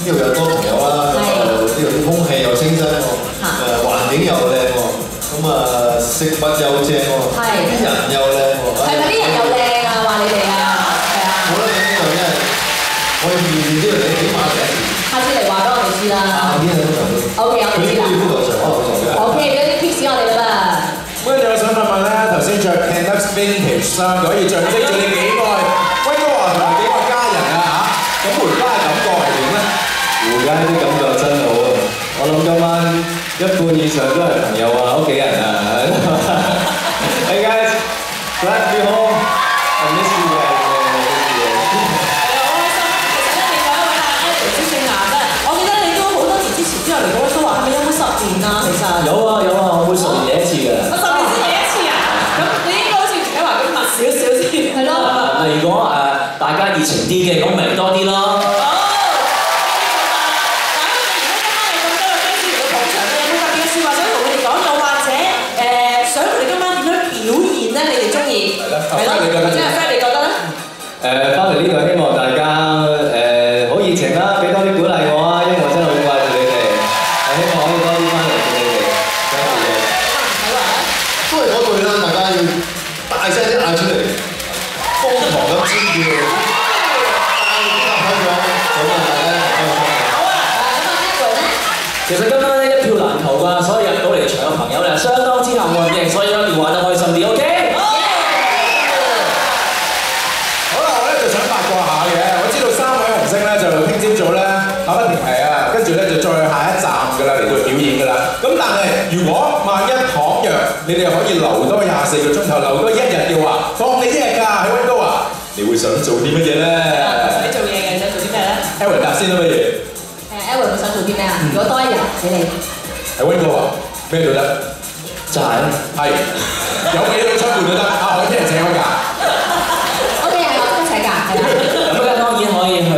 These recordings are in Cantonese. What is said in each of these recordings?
呢度有多朋友啦，咁呢度啲空氣又清新喎，環境又靚喎，咁食物又正喎，啲人又靚喎。係咪啲人又靚啊？話你哋啊？係啊。我覺得呢度真係，我要面面呢度你起碼第一次。下次嚟話俾我哋知啦。邊個都想都。O K， 我哋知啦。呢度上可能會做嘅。O K，俾啲 tips 我哋㗎啦。咁跟住我想問問咧，頭先着 Canuck Vintage 衫可以象徵住你幾愛溫哥華同埋幾愛家人啊嚇？咁回家嘅感覺係點咧？回家啲感覺真好啊！我諗今晚一半以上都係朋友啊、屋企人啊。Hey guys, glad to be home. I miss you guys. 有啊有啊，我每10年嚟一次㗎。我10年先嚟一次啊？咁你應該好似唔使話咁密少少先。係咯。如果大家熱情啲嘅，咁咪嚟多啲咯。好。嗱，咁而家今晚有咁多嘅 fans 嚟到捧場，你有冇特別嘅説話想同佢哋講？又或者想佢哋今晚點樣表現咧？你哋中意？係咯。係咯。即係 Fred，你覺得咧？翻嚟呢度希望大家好熱情啦，俾多啲鼓勵我啊，因為我真係好掛住你哋。希望可以多啲翻嚟見你哋。都係嗰句啦，大家要大聲啲嗌出嚟，瘋狂咁尖叫，其實今晚咧一票難求㗎，所以入到嚟場嘅朋友咧相當之幸運嘅，所以一定玩得開心啲 ，OK？ 好啦，我咧就想八卦下嘅，我知道3位紅星咧就聽朝早咧考一條題啊，跟住咧就再下一站㗎啦，嚟到表演㗎啦。咁但係如果萬一倘若你哋可以留多24個鐘頭，留多1日嘅話，放你1日假喺溫哥華，你會想做啲乜嘢咧？你做嘢嘅，想做啲咩咧 ？Aaron 答先啦，不如。Aaron 會想做啲咩啊？如果多1日俾你。喺溫哥華咩都得，就係有俾你出門都得。啊，我聽日請我假。OK， 係我一齊㗎，係啦。咁咧當然可以去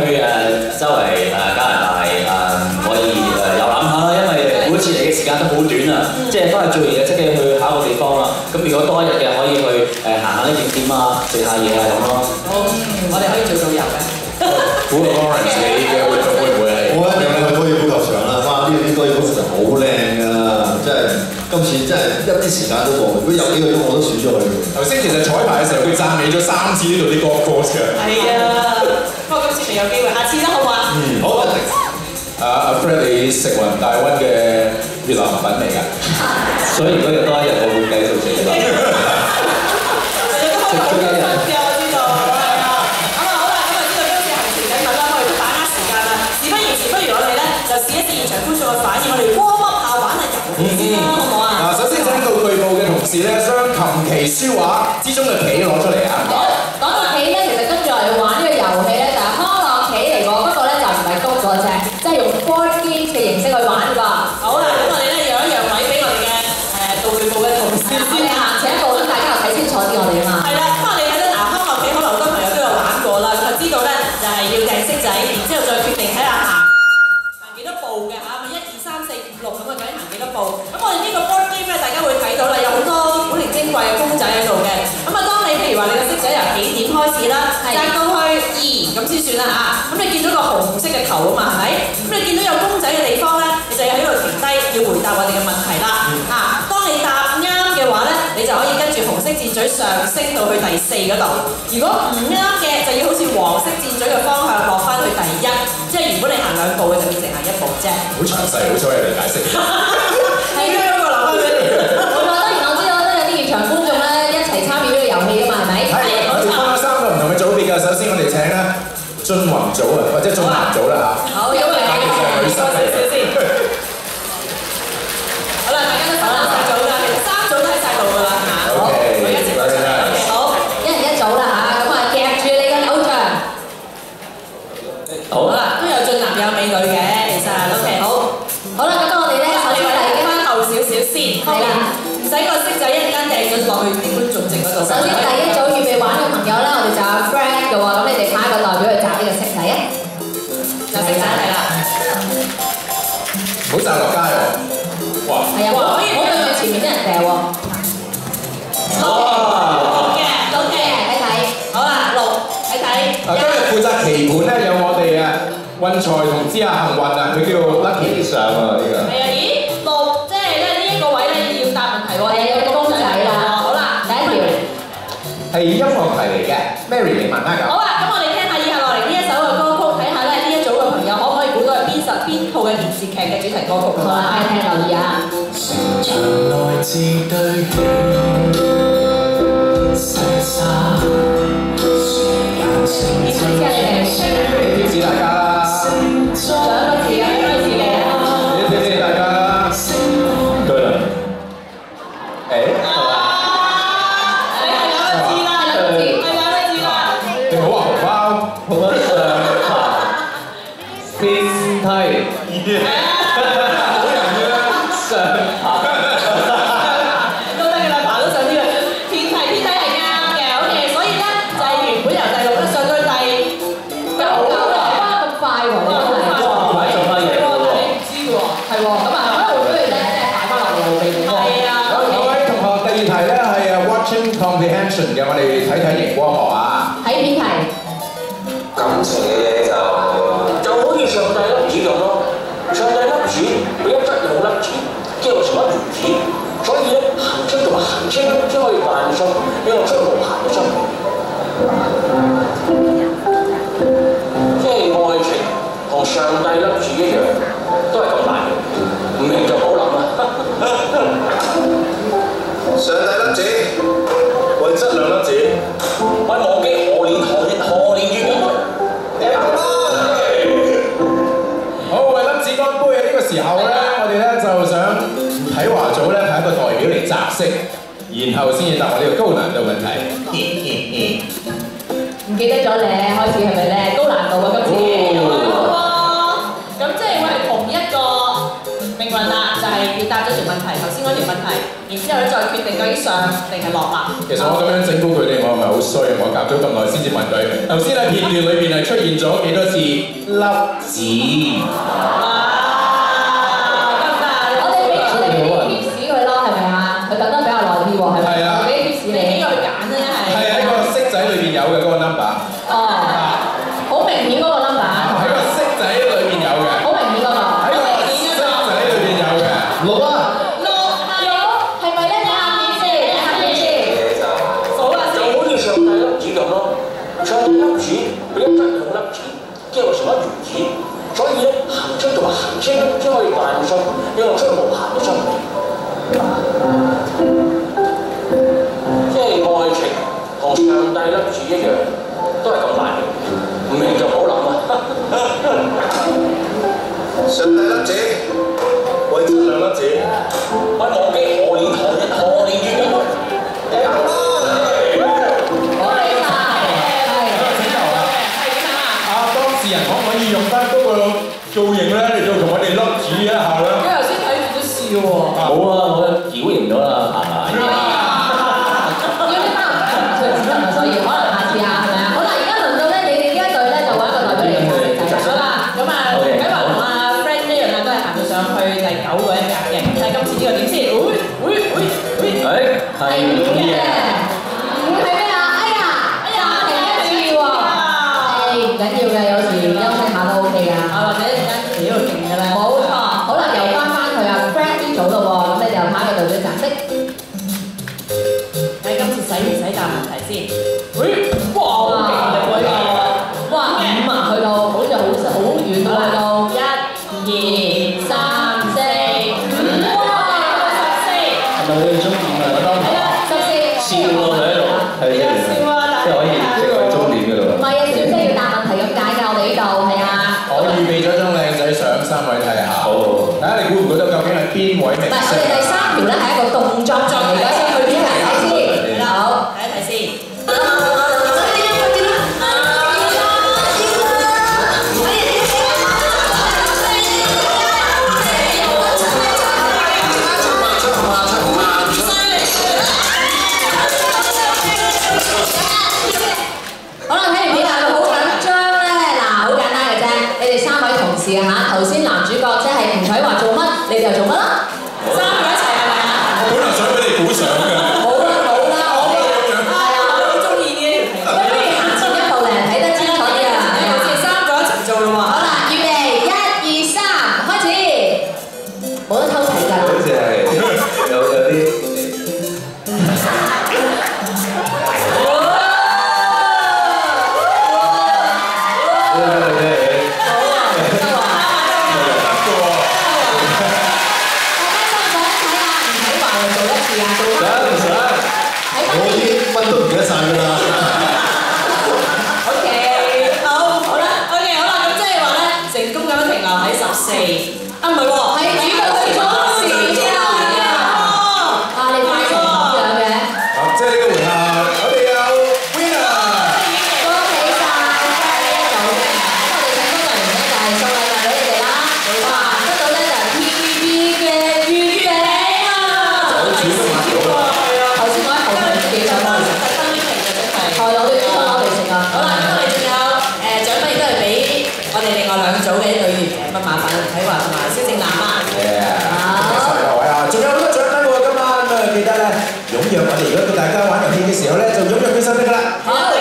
周圍加拿大可以遊覽下啦，因為每次嚟嘅時間都好短啊，即係翻去做完嘢即刻去下一個地方啦。咁如果多1日嘅可以去行下啲景點啊，食下嘢啊咁咯。好，我哋可以做導遊嘅。估個 Lawrence 你嘅活動會唔會係？我一定去高爾夫球場啦！哇，呢啲高爾夫球場好靚㗎，真係今次真係一啲時間都冇。如果有幾個鐘我都選咗去。頭先其實彩排嘅時候，佢讚美咗3次呢度啲 golf course 嘅。係啊，不過今次未有機會，下次啦，好嘛？好啊。阿 Fred 你食雲大溫嘅越南粉嚟㗎，所以如果有多1日，我會繼續食啦。食咗1日。我知道，係啊。咁啊好啦，咁啊知道今次行程緊密啦，我哋都把握時間啦。事不宜遲，不如我哋咧就試一試現場觀眾嘅反應，我哋 warm up 下玩下遊戲先啦，好唔好啊？嗱，首先請到據報嘅同事咧，將琴棋書畫之中嘅棋攞出嚟啊！講到棋咧，其實跟住我哋玩呢個遊戲咧，就係康樂棋嚟㗎，不過咧就唔係高嗰隻，即係用 board games 嘅形式去玩㗎。好啦，咁我哋咧讓一讓位俾我哋嘅道具部嘅同事先行前一步，咁大家又睇清楚啲我哋啊嘛。係啦，咁我哋睇到嗱康樂棋，可能好多朋友都有玩過啦，咁就知道咧就係要掟骰仔，然之後再決定睇下行幾多步嘅嚇，咪1、2、3、4、5、6咁啊，究竟行幾多步？咁我哋呢個 board game 咧，大家會睇到啦，有好多古靈精怪嘅公仔喺度嘅。咁啊，當你譬如話你個骰仔由幾點開始啦，掟到去2咁先算啦嚇。咁你見到個紅色嘅球啊嘛，係咪？咁你見到有公仔嘅地方咧，你就要喺度停低，要回答我哋嘅問題啦。嚇，當你答啱嘅話咧，你就可以跟住紅色箭嘴上升到去第4嗰度。如果唔啱嘅，就要好似黃色箭嘴嘅方向落翻去第1。即係如果你行2步嘅，就變成行1步啫。好詳細，好彩有你解釋。係呢個留翻俾你。我當然我知道都有啲現場觀眾咧一齊參與呢個遊戲㗎嘛，係咪？係，我哋分咗3個唔同嘅組別㗎。首先我哋請咧俊宏組啊，或者俊男組啦嚇。好，因為其實係女生嚟嘅先。好啦，大家都睇晒組啦，其實3組都喺晒度㗎啦嚇。好，我一齊睇晒。好，1人1組啦嚇，咁啊夾住你嘅偶像。好啦，都有俊男有美女嘅，其實 OK 好。好啦，咁我哋咧首先嚟翻後少少先，係啦，唔使個骰仔一陣間掟咗落去啲觀眾席嗰度。首先第一組預備玩嘅朋友咧，我哋就有 Fred 嘅喎，咁你哋派一個代表去擲呢個骰仔啊。就骰仔係啦。唔好擲落街喎。哇！係啊，可以唔好對住前面啲人掟喎。好嘅，睇睇。好啦，6睇睇。今日負責棋盤咧有我哋啊運財同之下幸運啊！佢叫 Lucky 上啊呢個。係啊，咦6即係咧呢一個位咧要答問題喎，有個公仔啦。好啦，第一條係音樂題嚟嘅 ，Mary 你問啦咁。好啊，咁我哋聽下以下落嚟呢一首嘅歌曲，睇下咧呢一組嘅朋友可唔可以估到係邊套嘅電視劇嘅主題歌曲？好啦，聽留意啊！場內自對戲，細沙點知啊你哋？貼士大家啦，兩個字啊，一個字嚟啊！貼士大家啦，對啦，係兩個字啦，兩個字，係兩個字啦。你好啊紅包，好啊上爬天梯，好人嘅上爬。都得嘅啦，爬到上呢個天梯係啱嘅，OK，所以咧就係原本由第6咧上到第9啦，咁快喎，快做乜嘢喎？你唔知喎，係喎，咁啊，可能會俾佢咧擺翻落嚟又俾你喎。係啊，各位同學，第二題咧係watching comprehension 嘅，我哋睇睇熒光幕啊。睇片題。感情嘅嘢就好似上帝粒子咁咯，上帝粒子佢一質兩粒子，即係成一原子，所以咧行星同埋行星先可以誕生，俾我出無限嘅生命。即係愛情同上帝粒子一樣，都係咁大嘅，唔明就唔好諗啦。上帝粒子，為質量粒子。我忘記何年月日。好，為粒子乾杯呢個時候咧，我哋咧就想睇華組咧派一個代表嚟擲色，然後先至答我呢個高難度問題。唔記得咗咧，開始係咪咧？高難度啊今次。咁即係會係同一個命運啦，就係要答咗條問題，頭先嗰條問題，然之後咧再決定究竟上定係落啦。其實我咁樣整蠱佢哋，我係咪好衰？我夾咗咁耐先至問佢。頭先喺片段裏邊係出現咗幾多次粒子？得唔得啊？我哋俾貼士佢咯，係咪啊？佢等得比較耐啲喎，係咪？係啊。俾貼士你，邊個去揀咧？係喺個色仔裏邊有嘅嗰個 number。哦，好明顯嗰個 number。喺個色仔裏邊有嘅。好明顯嗰個。喺個色仔裏邊有嘅。6啊！係咪咧？睇下邊先，睇下邊先。數下就先。好似上帝粒子咁咯，上帝粒子佢一質兩粒子，即係成一原子，所以咧行星同埋行星先可以誕生，俾我出無限嘅生命。即係愛情同上帝粒子一樣，都係咁大嘅，唔明就唔好諗啦。上帝粒子，為質量粒子。我忘記何年月日。當事人可唔可以用翻嗰個造型咧嚟到同我哋粒子一下咧？佢頭先睇住都笑喎。冇啊，我矯形咗啦，係咪？要啲翻唔出嚟先得啊，所以可能下次啊，係咪啊？好啦，而家輪到咧，你哋呢一隊咧就揾一個代表嚟揀好啦，咁啊，啟華同阿 Frank 一樣啊，都係行到上去第9個一格嘅。睇今次呢個點先？係嘅。係咩啊？哎呀，第一次喎。唔緊要嘅，有時休息下都 OK 㗎。或者陣間自己度勁㗎啦。冇錯。好啦，又翻去啊 Frank 呢組咯喎，咁你就下一個代表擲色。睇今次使唔使答問題先？哇！好勁力喎呢個。哇！5啊，去到好似好遠喎，去到1、2、3、4、5。哇！14。係咪你哋中點啊？係啦，14。笑喎佢喺度，係即係可以即係終點㗎啦喎。唔係啊，小姐要答問題咁解㗎，我哋呢度係啊。我預備咗張靚仔相，3位睇下。好，睇下你估唔估到究竟係邊位明唔係，我星？哋第3條咧係一個動作嚟嘅，先去邊睇先。好，睇一睇先。好啦，睇完片係咪好緊張咧？嗱，好簡單嘅啫，你哋3位同事啊嚇，頭先男主角即係吳啟華做乜，你哋就做乜啦？3個一齊係咪啊？我本來想俾你估相嘅。冇啦，我哋係啊，我好中意呢一條題。不如行前一步嚟睇得清楚啲啊！好似3個一齊做咯喎。好啦，預啊唔係喎，係主角去咗時之後嘅。啊，你快成咁樣嘅。好，即係呢個回合，我哋有 winner。恭喜晒一組嘅。咁我哋請工作人員咧就係送禮物俾你哋啦。哇，得到咧就係 TVB 嘅月餅啊！頭先我喺後面自己想攞嚟食，特登拎嚟嘅真係。係，我哋專登攞嚟食啊！好啦，咁我哋仲有獎品亦都係俾我哋另外兩組嘅一對月餅，咁麻煩啟華同埋蕭正楠啊！好，各位啊，仲有好多獎品喎，今晚記得咧踴躍我哋，如果叫大家玩遊戲嘅時候咧，就踴躍舉手得㗎啦。好。